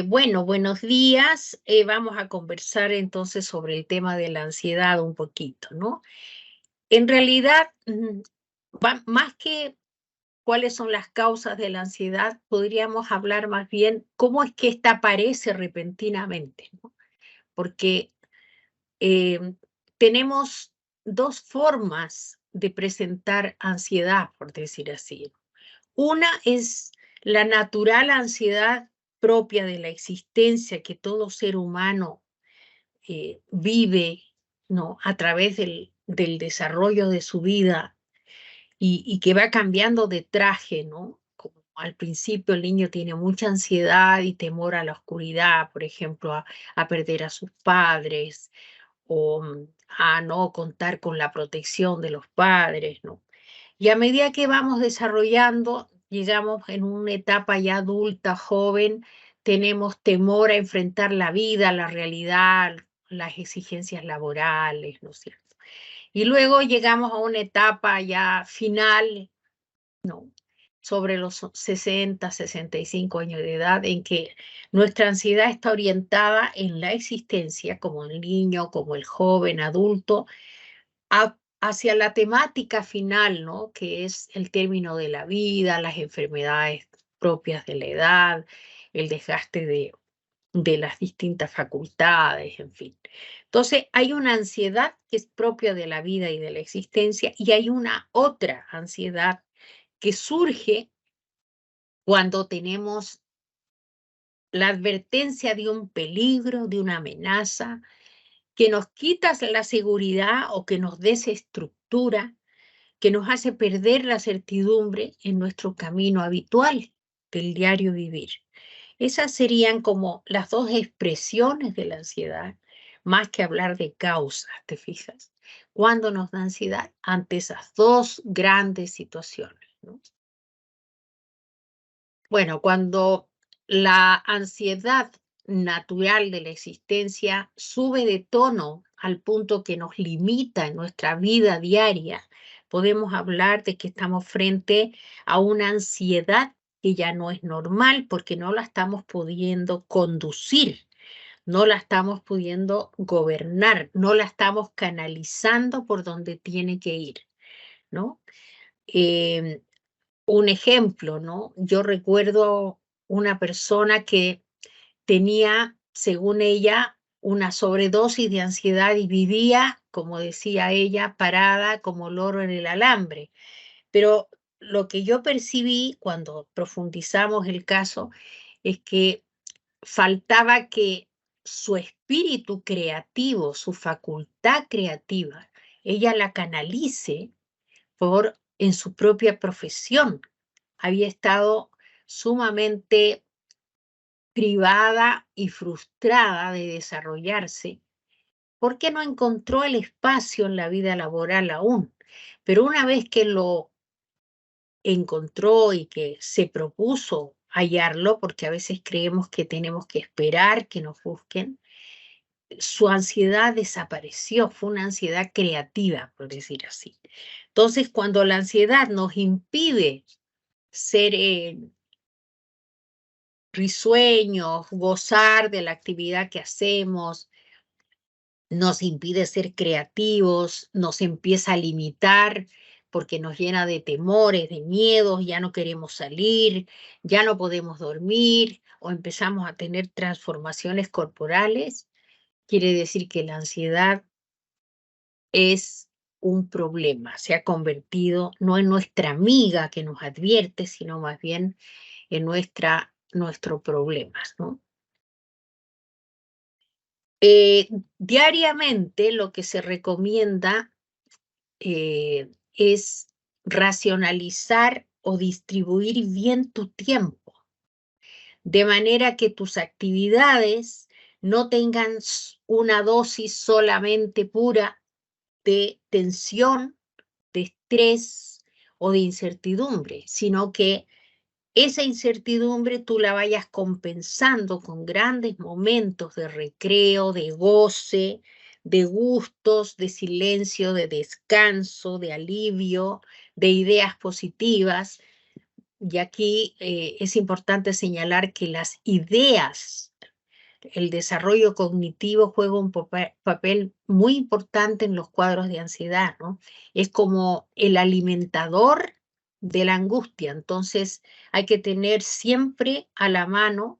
Bueno, buenos días. Vamos a conversar entonces sobre el tema de la ansiedad un poquito, ¿no? En realidad, más que cuáles son las causas de la ansiedad, podríamos hablar más bien cómo es que esta aparece repentinamente, ¿no? Porque em, tenemos dos formas de presentar ansiedad, por decir así. Una es la natural ansiedad propia de la existencia que todo ser humano vive, ¿no? A través del desarrollo de su vida y que va cambiando de traje, ¿no? Como al principio el niño tiene mucha ansiedad y temor a la oscuridad, por ejemplo, a perder a sus padres o a no contar con la protección de los padres, ¿no? Y a medida que vamos desarrollando, llegamos en una etapa ya adulta, joven, tenemos temor a enfrentar la vida, la realidad, las exigencias laborales, ¿no es cierto? Y luego llegamos a una etapa ya final, ¿no? Sobre los 60, 65 años de edad, en que nuestra ansiedad está orientada en la existencia, como el niño, como el joven, adulto, hacia la temática final, ¿no? Que es el término de la vida, las enfermedades propias de la edad, el desgaste de las distintas facultades, en fin. Entonces, hay una ansiedad que es propia de la vida y de la existencia, y hay una otra ansiedad que surge cuando tenemos la advertencia de un peligro, de una amenaza, que nos quita la seguridad o que nos desestructura, que nos hace perder la certidumbre en nuestro camino habitual del diario vivir. Esas serían como las dos expresiones de la ansiedad, más que hablar de causas, ¿te fijas? Cuando nos da ansiedad ante esas dos grandes situaciones, ¿no? Bueno, cuando la ansiedad natural de la existencia sube de tono al punto que nos limita en nuestra vida diaria, podemos hablar de que estamos frente a una ansiedad que ya no es normal porque no la estamos pudiendo conducir, no la estamos pudiendo gobernar, no la estamos canalizando por donde tiene que ir, ¿no? Em, un ejemplo, ¿no? Yo recuerdo una persona que tenía, según ella, una sobredosis de ansiedad y vivía, como decía ella, parada como loro en el alambre. Pero lo que yo percibí cuando profundizamos el caso es que faltaba que su espíritu creativo, su facultad creativa, ella la canalice en su propia profesión. Había estado sumamente privada y frustrada de desarrollarse porque no encontró el espacio en la vida laboral aún. Pero una vez que lo encontró y que se propuso hallarlo, porque a veces creemos que tenemos que esperar que nos busquen, su ansiedad desapareció, fue una ansiedad creativa, por decir así. Entonces, cuando la ansiedad nos impide ser risueños, gozar de la actividad que hacemos, nos impide ser creativos, nos empieza a limitar porque nos llena de temores, de miedos, ya no queremos salir, ya no podemos dormir o empezamos a tener transformaciones corporales, quiere decir que la ansiedad es un problema, se ha convertido no en nuestra amiga que nos advierte, sino más bien en nuestro problema, ¿no? Eh, Diariamente lo que se recomienda es racionalizar o distribuir bien tu tiempo, de manera que tus actividades no tengan una dosis solamente pura de tensión, de estrés o de incertidumbre, sino que esa incertidumbre tú la vayas compensando con grandes momentos de recreo, de goce, de gustos, de silencio, de descanso, de alivio, de ideas positivas, y aquí es importante señalar que las ideas, el desarrollo cognitivo juega un papel muy importante en los cuadros de ansiedad, ¿no? Es como el alimentador de la angustia, entonces hay que tener siempre a la mano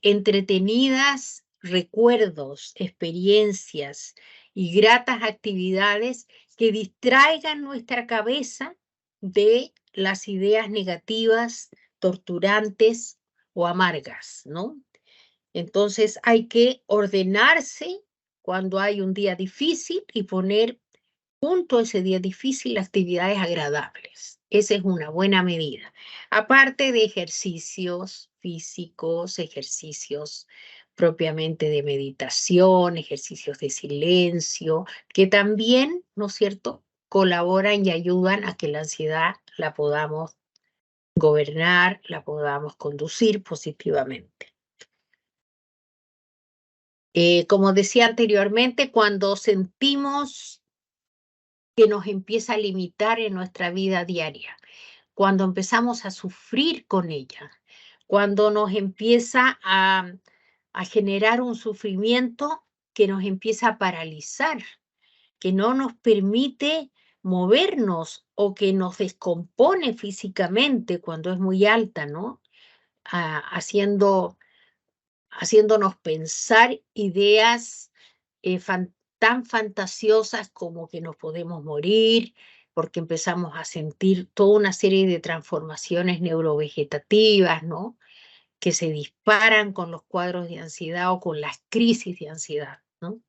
entretenidas recuerdos, experiencias y gratas actividades que distraigan nuestra cabeza de las ideas negativas, torturantes o amargas, ¿no? Entonces hay que ordenarse cuando hay un día difícil y poner junto a ese día difícil actividades agradables. Esa es una buena medida. Aparte de ejercicios físicos, ejercicios propiamente de meditación, ejercicios de silencio, que también, ¿no es cierto?, colaboran y ayudan a que la ansiedad la podamos gobernar, la podamos conducir positivamente. Como decía anteriormente, cuando sentimos que nos empieza a limitar en nuestra vida diaria, cuando empezamos a sufrir con ella, cuando nos empieza a generar un sufrimiento que nos empieza a paralizar, que no nos permite movernos o que nos descompone físicamente cuando es muy alta, ¿no? Haciéndonos pensar ideas tan fantasiosas como que nos podemos morir, porque empezamos a sentir toda una serie de transformaciones neurovegetativas, ¿no?, que se disparan con los cuadros de ansiedad o con las crisis de ansiedad, ¿no?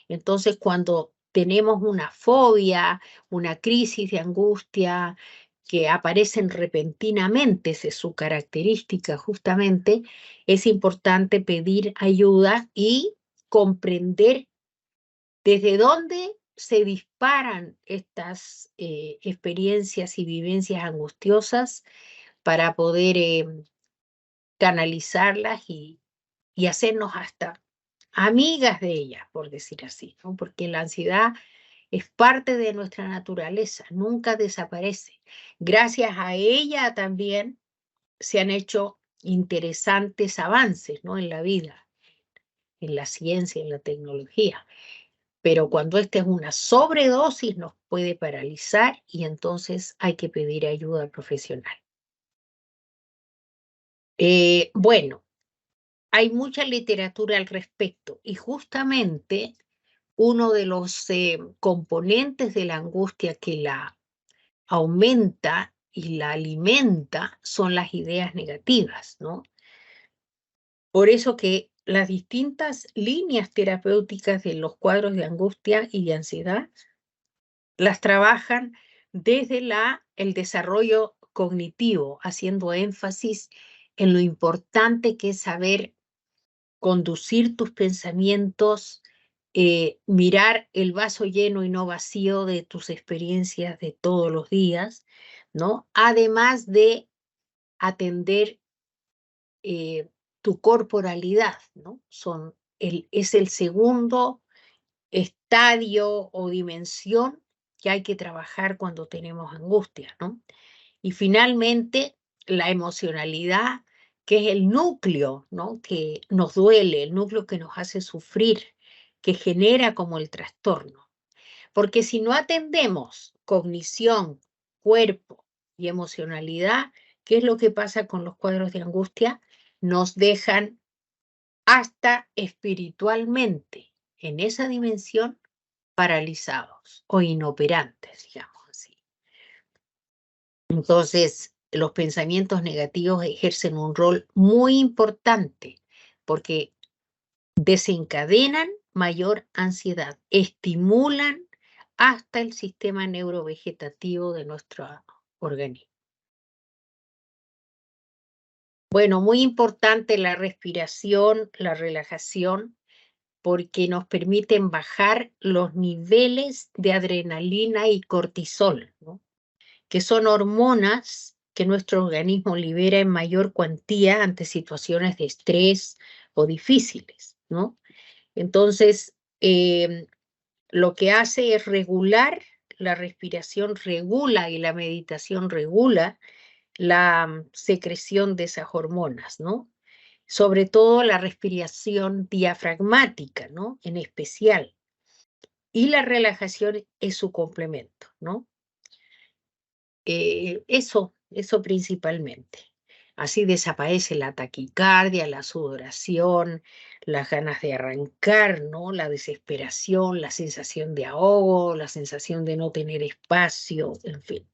Entonces, cuando tenemos una fobia, una crisis de angustia que aparecen repentinamente, esa es su característica justamente, es importante pedir ayuda y comprender desde dónde se disparan estas experiencias y vivencias angustiosas para poder canalizarlas y hacernos hasta amigas de ellas, por decir así, ¿no? Porque la ansiedad es parte de nuestra naturaleza, nunca desaparece. Gracias a ella también se han hecho interesantes avances, ¿no?, en la vida, en la ciencia, en la tecnología. Pero cuando esta es una sobredosis nos puede paralizar y entonces hay que pedir ayuda profesional. Bueno, hay mucha literatura al respecto y justamente uno de los componentes de la angustia que la aumenta y la alimenta son las ideas negativas, ¿no? Por eso que las distintas líneas terapéuticas de los cuadros de angustia y de ansiedad las trabajan desde el desarrollo cognitivo, haciendo énfasis en lo importante que es saber conducir tus pensamientos, mirar el vaso lleno y no vacío de tus experiencias de todos los días, ¿no? Además de atender tu corporalidad, ¿no? Es el segundo estadio o dimensión que hay que trabajar cuando tenemos angustia, ¿no? Y finalmente, la emocionalidad, que es el núcleo, ¿no?, que nos duele, el núcleo que nos hace sufrir, que genera como el trastorno. Porque si no atendemos cognición, cuerpo y emocionalidad, ¿qué es lo que pasa con los cuadros de angustia? Nos dejan hasta espiritualmente en esa dimensión paralizados o inoperantes, digamos así. Entonces, los pensamientos negativos ejercen un rol muy importante porque desencadenan mayor ansiedad, estimulan hasta el sistema neurovegetativo de nuestro organismo. Bueno, muy importante la respiración, la relajación, porque nos permiten bajar los niveles de adrenalina y cortisol, ¿no?, que son hormonas que nuestro organismo libera en mayor cuantía ante situaciones de estrés o difíciles, ¿no? Entonces, lo que hace es regular, la respiración regula y la meditación regula la secreción de esas hormonas, ¿no? Sobre todo la respiración diafragmática, ¿no? En especial. Y la relajación es su complemento, ¿no? Eso principalmente. Así desaparece la taquicardia, la sudoración, las ganas de arrancar, ¿no? La desesperación, la sensación de ahogo, la sensación de no tener espacio, en fin.